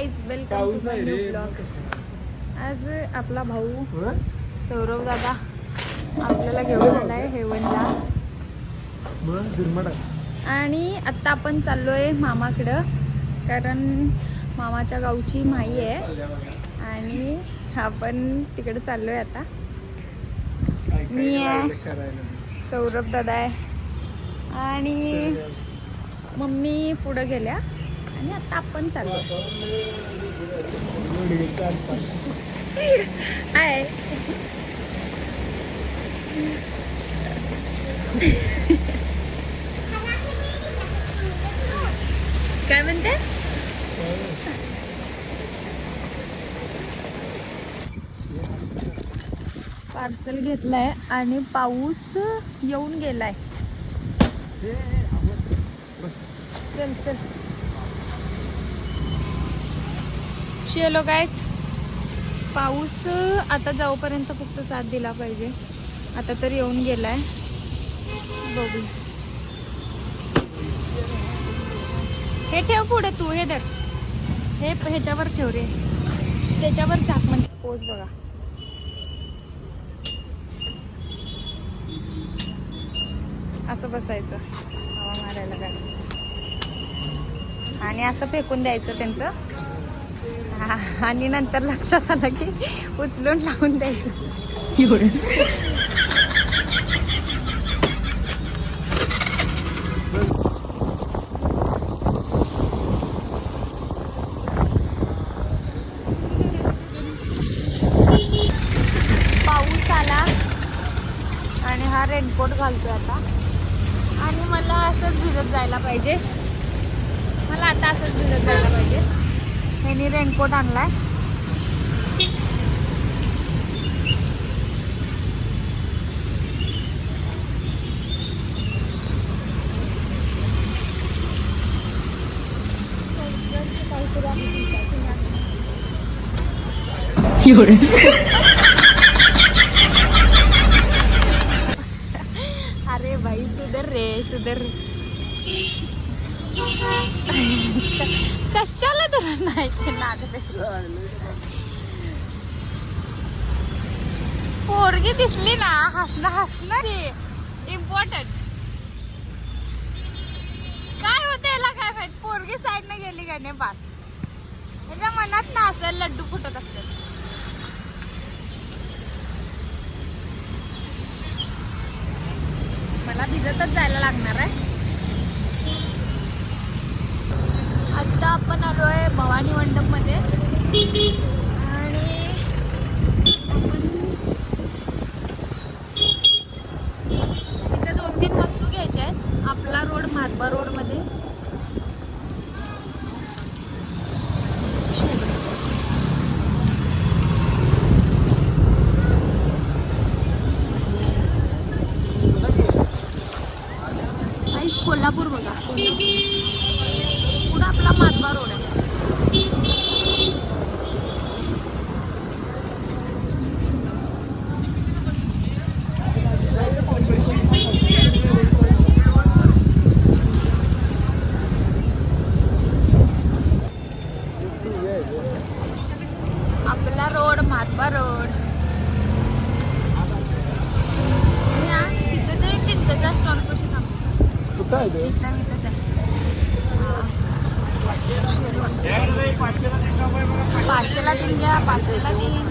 Guys, welcome to my new blog. आज आपला भाऊ सौरव दादा आपल्याला घेऊन आलाय हेवनला आणि आता आपण चाललोय मामाकडं, कारण मामाच्या गावची माई आहे आणि आपण तिकडे चाललोय. आता मी आहे, सौरभ दादा आहे आणि मम्मी पुढं गेल्या आणि आता आपण चाललो आहे. काय म्हणते? पार्सल घेतलाय आणि पाऊस येऊन गेलाय. चल चल चलो गाइस, पाऊस आता जाऊपर्यंत फक्त साथ दिला पाहिजे. आता तर येऊन गेलाय, बघू. हे ठेव पुढे, तू हे धर, हे ह्याच्यावर ठेव रे, त्याच्यावर टाक म्हणजे पोच. बघा असं बसायचं हवा मारायला गाडी आणि असं फेकून द्यायचं त्यांचं. आणि नंतर लक्षात आलं की उचलून लावून द्यायचं. पाऊस आला आणि हा रेनकोट घालतोय आता, आणि मला असंच भिजत जायला पाहिजे. मला आता असंच भिजत जायला पाहिजे. ह्यानी रेनकोट आणलाय. अरे भाई सुधर रे, सुधर. कशाला तुला नाही नागते? पोरगी दिसली ना, हसणं हसणं इम्पॉर्टंट. काय होतं याला काय माहित, पोरगी साईड ने गेली का नाही बास. त्याच्या मनात ना असं लड्डू फुटत असते. मला भिजतच जायला लागणार आहे. आता आपण आलोय भवानी मंडप मध्ये आणि आपण इथे 2-3 वस्तू घ्यायच्या आहेत. आपला रोड म्हातबा रोड मध्ये कोल्हापूर बघा, पुढे आपला म्हातबा रोड आहे. आपला रोड म्हातबा रोड. तिथं ते चिंचेच्या स्टॉल पाशी थांबतो. पाचशेला 3 घ्या, 500ला 3.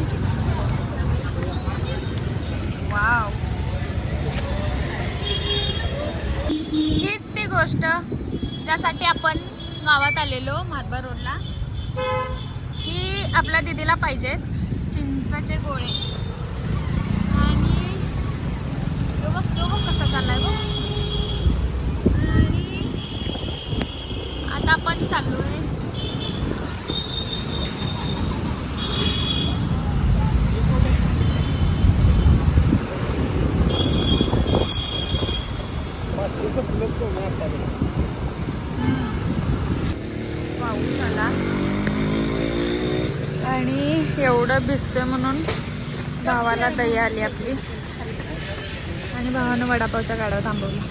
वाव, हीच ती गोष्ट ज्यासाठी आपण गावात आलेलो म्हातबा रोडला. ही आपल्या दीदीला पाहिजे, चिंचाचे गोळे. आणि तो बघ कसा चाललाय बघ. आता आपण चाललोय पाऊस आला आणि एवढं भिजतोय म्हणून भावाला दही आली आपली आणि भावानं वडापावच्या गाड्यावर थांबवला.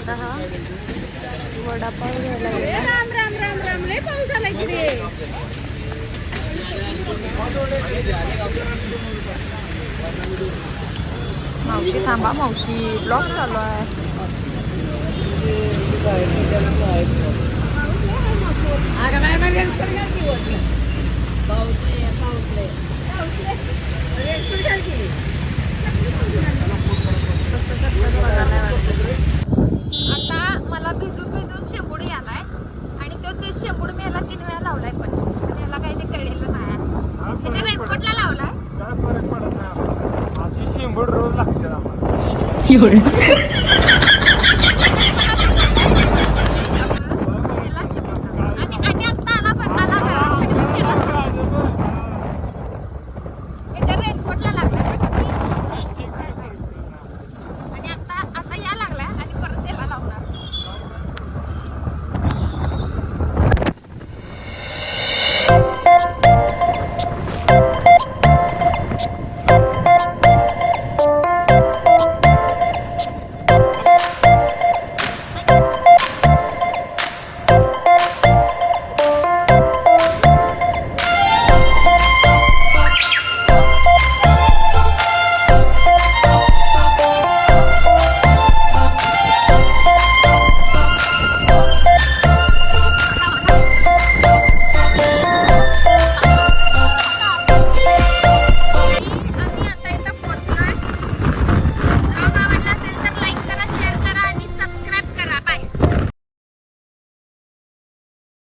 आता हा वडापाव घ्यायला गेला. राम राम राम राम लय पाऊस झाला की रे. मावशी थांबा, मावशी ब्लॉग चालू आहे. आता मला भिजून भिजून शेंबूड यालाय आणि तो ते शेंबूड मी याला 3 वेळा लावलाय पण याला काही ते कळलेलं नाही. त्याच्या रेनकोटला लावलाय. काय फरक पडत नाही. अशी शेंबूड रोज लागते आम्हाला.